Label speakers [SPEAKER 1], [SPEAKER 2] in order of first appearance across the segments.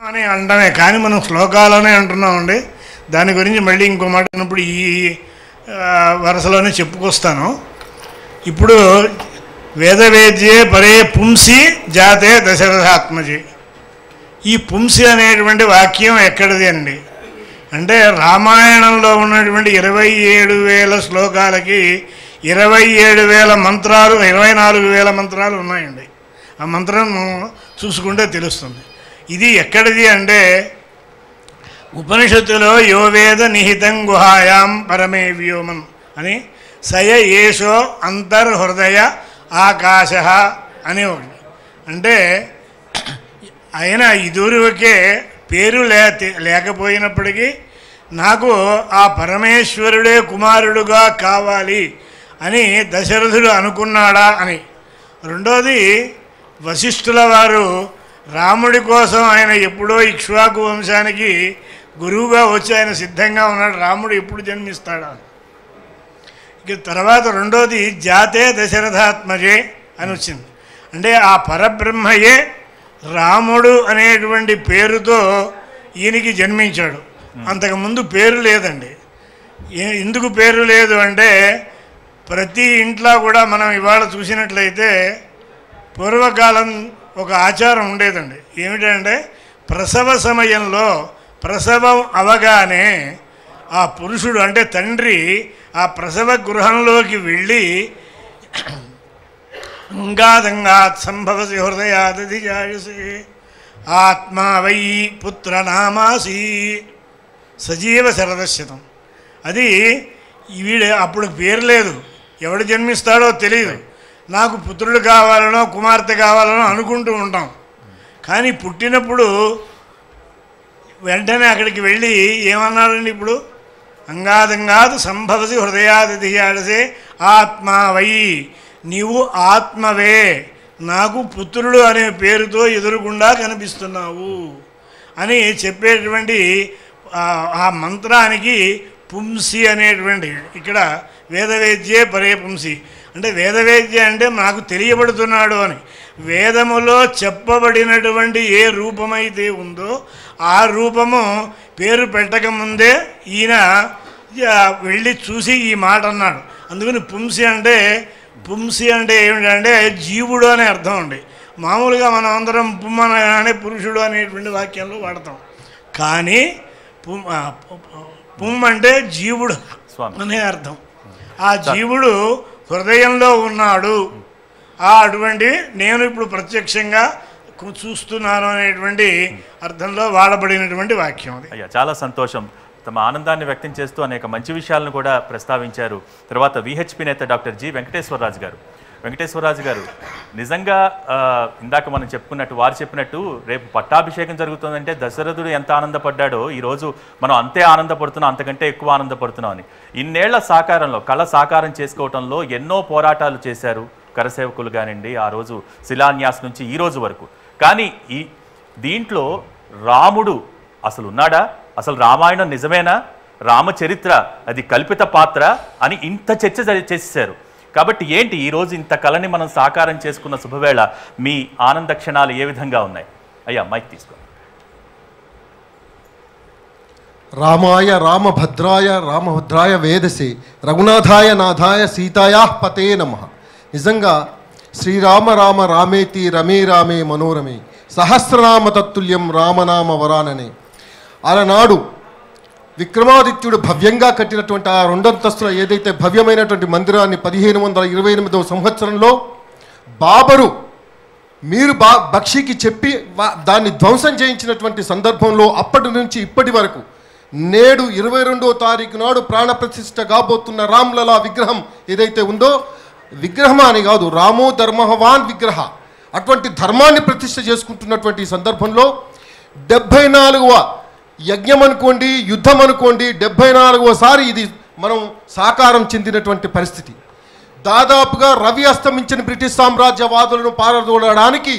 [SPEAKER 1] అని అంటామే కానీ మనం శ్లోకాలనే అంటున్నామండి. దాని గురించి మళ్ళీ ఇంకో మాట అన్నప్పుడు ఈ వరుసలోనే చెప్పుకొస్తాను. ఇప్పుడు వేదవేద్యే పరే పుంసి జాతే దశరథాత్మజి. ఈ పుంసి అనేటువంటి వాక్యం ఎక్కడిది అండి అంటే రామాయణంలో ఉన్నటువంటి 27,000 శ్లోకాలకి 27,000 మంత్రాలు 24,000 మంత్రాలు ఉన్నాయండి. ఆ మంత్రం చూసుకుంటే తెలుస్తుంది. ఇది ఎక్కడిది అంటే ఉపనిషత్తులో యో వేద నిహితం గుహాయాం పరమే వ్యోమన్ అని సయ ఏషో అంతర్హృదయ ఆకాశ అని ఒకటి. అంటే ఆయన ఇదివరకే పేరు లేకపోయినప్పటికీ నాకు ఆ పరమేశ్వరుడే కుమారుడుగా కావాలి అని దశరథుడు అనుకున్నాడా అని. రెండోది వశిష్ఠుల వారు రాముడి కోసం ఆయన ఎప్పుడో ఇక్ష్వాకు వంశానికి గురువుగా వచ్చి ఆయన సిద్ధంగా ఉన్నాడు, రాముడు ఎప్పుడు జన్మిస్తాడా. ఇక తర్వాత రెండోది జాతే దశరథాత్మజే అని వచ్చింది. అంటే ఆ పరబ్రహ్మయే రాముడు అనేటువంటి పేరుతో ఈయనకి జన్మించాడు. అంతకుముందు పేరు లేదండి. ఎందుకు పేరు లేదు అంటే ప్రతి ఇంట్లో కూడా మనం ఇవాళ చూసినట్లయితే పూర్వకాలం ఒక ఆచారం ఉండేదండి. ఏమిటంటే ప్రసవ సమయంలో ప్రసవం అవగానే ఆ పురుషుడు అంటే తండ్రి ఆ ప్రసవ గృహంలోకి వెళ్ళి అంగాదంగాత్ సంభవసి హృదయాదధి జాయసి ఆత్మా వై పుత్రనామాసి సజీవ శరదశతం. అది వీడు అప్పుడు పేరు లేదు, ఎవడు జన్మిస్తాడో తెలియదు. నాకు పుత్రుడు కావాలనో కుమార్తె కావాలనో అనుకుంటూ ఉంటాం. కానీ పుట్టినప్పుడు వెంటనే అక్కడికి వెళ్ళి ఏమన్నారండి, ఇప్పుడు అంగాదంగాదు సంభవసి హృదయాదధి జాయసి ఆత్మా వై, నీవు ఆత్మవే, నాకు పుత్రుడు అనే పేరుతో ఎదురుగుండా కనిపిస్తున్నావు అని చెప్పేటువంటి ఆ మంత్రానికి పుంసి అనేటువంటి ఇక్కడ వేదవేద్యే పరే పుంసి అంటే వేదవేద్య అంటే నాకు తెలియబడుతున్నాడు అని. వేదములో చెప్పబడినటువంటి ఏ రూపమైతే ఉందో ఆ రూపము పేరు పెట్టకముందే ఈయన వెళ్ళి చూసి ఈ మాట అన్నాడు. అందుకని పుంసి అంటే ఏమిటంటే జీవుడు అనే అర్థం అండి. మామూలుగా మనం అందరం పుమ్మనగానే పురుషుడు అనేటువంటి వాక్యంలో వాడతాం. కానీ పుమ్ అంటే జీవుడు అనే అర్థం. ఆ జీవుడు హృదయంలో ఉన్నాడు. అటువంటి నేను ఇప్పుడు ప్రత్యక్షంగా చూస్తున్నాను అనేటువంటి అర్థంలో వాడబడినటువంటి వాక్యం అది.
[SPEAKER 2] అయ్యా చాలా సంతోషం. తమ ఆనందాన్ని వ్యక్తం చేస్తూ అనేక మంచి విషయాలను కూడా ప్రస్తావించారు. తర్వాత విహెచ్పి నేత డాక్టర్ జి వెంకటేశ్వరరాజు గారు. వెంకటేశ్వరరాజు గారు, నిజంగా ఇందాక మనం చెప్పుకున్నట్టు వారు చెప్పినట్టు రేపు పట్టాభిషేకం జరుగుతుందంటే దశరథుడు ఎంత ఆనందపడ్డాడో ఈరోజు మనం అంతే ఆనందపడుతున్నాం, అంతకంటే ఎక్కువ ఆనందపడుతున్నాం అని. ఇన్నేళ్ల సాకారంలో కళ సాకారం చేసుకోవటంలో ఎన్నో పోరాటాలు చేశారు కరసేవకులు కానివ్వండి, ఆ రోజు శిలాన్యాస్ నుంచి ఈ రోజు వరకు. కానీ దీంట్లో రాముడు అసలు ఉన్నాడా, అసలు రామాయణం నిజమేనా, రామచరిత్ర అది కల్పిత పాత్ర అని ఇంత చర్చ చేసేశారు. కాబట్టి ఏంటి ఈరోజు ఇంత కళని మనం సాకారం చేసుకున్న శుభవేళ మీ ఆనంద క్షణాలు ఏ విధంగా ఉన్నాయి? అయ్యా మైక్ తీసుకో.
[SPEAKER 3] రామాయ రామభద్రాయ వేదసే రఘునాథాయ నాథాయ సీతాయా పతే నమః. నిజంగా శ్రీరామ రామ రామేతి రమే రామే మనోరమే సహస్రనామ తత్తుల్యం రామనామ వరాననే. ఆనాడు విక్రమాదిత్యుడు భవ్యంగా కట్టినటువంటి ఆ 2 అంతస్తుల ఏదైతే భవ్యమైనటువంటి మందిరాన్ని 1528వ సంవత్సరంలో బాబరు మీరు బక్షికి చెప్పి దాన్ని ధ్వంసం చేయించినటువంటి సందర్భంలో అప్పటి నుంచి ఇప్పటి వరకు నేడు 22వ తారీఖు నాడు ప్రాణప్రతిష్ఠ కాబోతున్న రామ్లలా విగ్రహం ఏదైతే ఉందో, విగ్రహం అని కాదు రామో ధర్మహవాన్ విగ్రహ, అటువంటి ధర్మాన్ని ప్రతిష్ఠ చేసుకుంటున్నటువంటి సందర్భంలో 74వ యజ్ఞం అనుకోండి, యుద్ధం అనుకోండి, 74వసారి ఇది మనం సాకారం చెందినటువంటి పరిస్థితి. దాదాపుగా రవి అస్తమించిన బ్రిటిష్ సామ్రాజ్యవాదులను పారదోలడానికి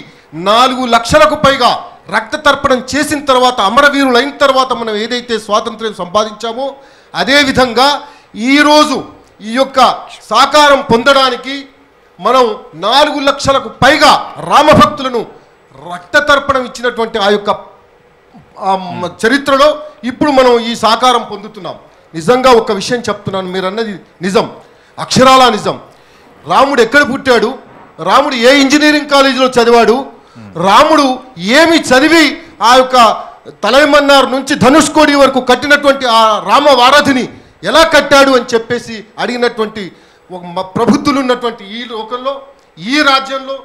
[SPEAKER 3] 4 లక్షలకు పైగా రక్త తర్పణం చేసిన తర్వాత, అమరవీరులైన తర్వాత మనం ఏదైతే స్వాతంత్ర్యం సంపాదించామో, అదేవిధంగా ఈరోజు ఈ యొక్క సాకారం పొందడానికి మనం 4 లక్షలకు పైగా రామభక్తులను రక్త తర్పణం ఇచ్చినటువంటి ఆ యొక్క చరిత్రలో ఇప్పుడు మనం ఈ సాకారం పొందుతున్నాం. నిజంగా ఒక విషయం చెప్తున్నాను, మీరు అన్నది నిజం, అక్షరాల నిజం. రాముడు ఎక్కడ పుట్టాడు, రాముడు ఏ ఇంజనీరింగ్ కాలేజీలో చదివాడు, రాముడు ఏమి చదివి ఆ యొక్క తలైమన్నార్ నుంచి ధనుష్కోడి వరకు కట్టినటువంటి ఆ రామ వారధిని ఎలా కట్టాడు అని చెప్పేసి అడిగినటువంటి ఒక ప్రబుద్ధులు ఉన్నటువంటి ఈ లోకంలో, ఈ రాజ్యంలో,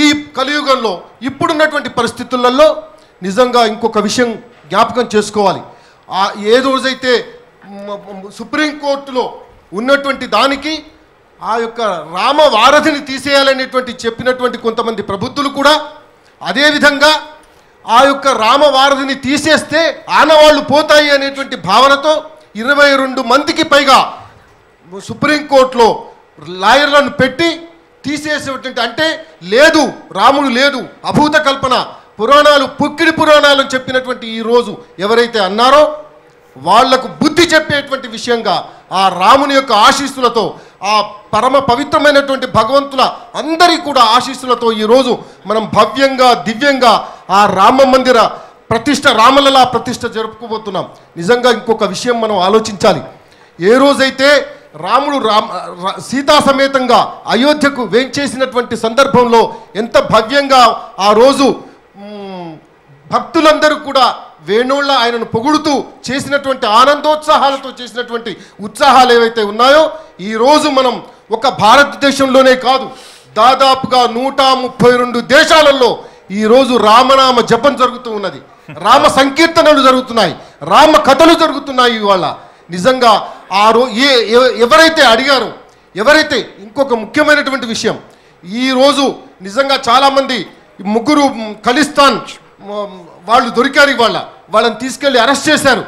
[SPEAKER 3] ఈ కలియుగంలో ఇప్పుడున్నటువంటి పరిస్థితులలో నిజంగా ఇంకొక విషయం జ్ఞాపకం చేసుకోవాలి. ఏ రోజైతే సుప్రీంకోర్టులో ఉన్నటువంటి దానికి ఆ యొక్క రామ వారధిని తీసేయాలనేటువంటి చెప్పినటువంటి కొంతమంది ప్రబుద్ధులు కూడా అదేవిధంగా ఆ యొక్క రామ వారధిని తీసేస్తే ఆనవాళ్ళు పోతాయి అనేటువంటి భావనతో 22 మందికి పైగా సుప్రీంకోర్టులో లాయర్లను పెట్టి తీసేసేటువంటి, అంటే లేదు రాముడు లేదు, అభూత కల్పన, పురాణాలు పుక్కిడి పురాణాలు చెప్పినటువంటి ఈ రోజు ఎవరైతే అన్నారో వాళ్లకు బుద్ధి చెప్పేటువంటి విషయంగా ఆ రాముని యొక్క ఆశీస్సులతో, ఆ పరమ పవిత్రమైనటువంటి భగవంతుల అందరి కూడా ఆశీస్సులతో ఈరోజు మనం భవ్యంగా దివ్యంగా ఆ రామ మందిర ప్రతిష్ట, రామలలా ప్రతిష్ట జరుపుకోబోతున్నాం. నిజంగా ఇంకొక విషయం మనం ఆలోచించాలి. ఏ రోజైతే రాముడు సీతా సమేతంగా అయోధ్యకు వేంచేసినటువంటి సందర్భంలో ఎంత భవ్యంగా ఆ రోజు భక్తులందరూ కూడా వేణోళ్ళ ఆయనను పొగుడుతూ చేసినటువంటి ఆనందోత్సాహాలతో చేసినటువంటి ఉత్సాహాలు ఏవైతే ఉన్నాయో ఈరోజు మనం ఒక భారతదేశంలోనే కాదు దాదాపుగా 132 దేశాలలో ఈరోజు రామనామ జపం జరుగుతూ ఉన్నది, రామ సంకీర్తనలు జరుగుతున్నాయి, రామ కథలు జరుగుతున్నాయి. ఇవాళ నిజంగా ఎవరైతే అడిగారో, ఎవరైతే ఇంకొక ముఖ్యమైనటువంటి విషయం, ఈరోజు నిజంగా చాలామంది ముగ్గురు ఖలిస్తాన్ వాళ్ళు దొరికారు, వాళ్ళని తీసుకెళ్ళి అరెస్ట్ చేశారు,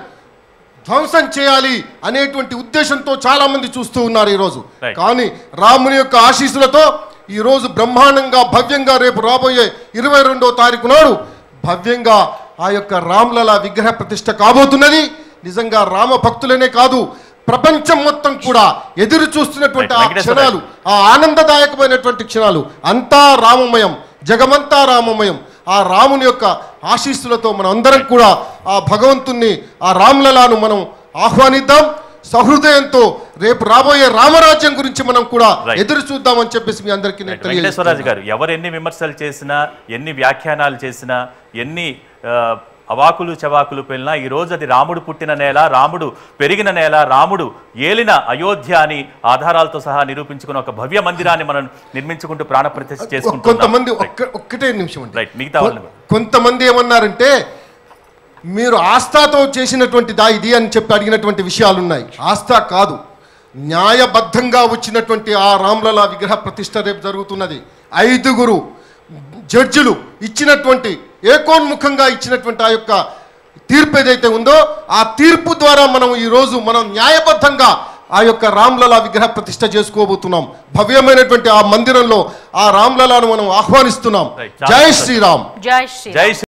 [SPEAKER 3] ధ్వంసం చేయాలి అనేటువంటి ఉద్దేశంతో చాలామంది చూస్తూ ఉన్నారు ఈరోజు. కానీ రాముని యొక్క ఆశీస్సులతో ఈరోజు బ్రహ్మాండంగా భవ్యంగా రేపు రాబోయే 22వ తారీఖు నాడు భవ్యంగా ఆ యొక్క రామ్లలా విగ్రహ ప్రతిష్ట కాబోతున్నది. నిజంగా రామ భక్తులనే కాదు ప్రపంచం మొత్తం కూడా ఎదురు చూస్తున్నటువంటి ఆ క్షణాలు, ఆ ఆనందదాయకమైనటువంటి క్షణాలు అంతా రామమయం, జగమంతా రామమయం. ఆ రాముని యొక్క ఆశీస్సులతో మనం అందరం కూడా ఆ భగవంతుణ్ణి, ఆ రామ్లలాను మనం ఆహ్వానిద్దాం. సహృదయంతో రేపు రాబోయే రామరాజ్యం గురించి మనం కూడా ఎదురు చూద్దామని చెప్పేసి మీ అందరికీ
[SPEAKER 2] వెంకటేశ్వరరాజు గారు, ఎవరు ఎన్ని విమర్శలు చేసినా, ఎన్ని వ్యాఖ్యానాలు చేసినా, ఎన్ని అవాకులు చవాకులు పెళ్ళినా ఈరోజు అది రాముడు పుట్టిన నేల, రాముడు పెరిగిన నేల, రాముడు ఏలిన అయోధ్య అని ఆధారాలతో సహా నిరూపించుకున్న ఒక భవ్య మందిరాన్ని మనం నిర్మించుకుంటూ ప్రాణప్రతిష్ఠ చేసుకుంటాం.
[SPEAKER 3] కొంతమంది ఒక్కటే నిమిషం
[SPEAKER 2] రైట్, మిగతా
[SPEAKER 3] కొంతమంది ఏమన్నారంటే మీరు ఆస్థాతో చేసినటువంటిదా ఇది అని చెప్పి అడిగినటువంటి విషయాలు ఉన్నాయి. ఆస్థా కాదు, న్యాయబద్ధంగా వచ్చినటువంటి ఆ రామ్లలా విగ్రహ ప్రతిష్ఠ రేపు జరుగుతున్నది. 5 జడ్జిలు ఇచ్చినటువంటి ఏకోన్ముఖంగా ఇచ్చినటువంటి ఆ యొక్క తీర్పు ఏదైతే ఉందో ఆ తీర్పు ద్వారా మనం ఈరోజు మనం న్యాయబద్ధంగా ఆ యొక్క రామ్లలా విగ్రహ ప్రతిష్ఠ చేసుకోబోతున్నాం. భవ్యమైనటువంటి ఆ మందిరంలో ఆ రామ్లలాను మనం ఆహ్వానిస్తున్నాం. జై శ్రీరామ్.
[SPEAKER 2] జై శ్రీ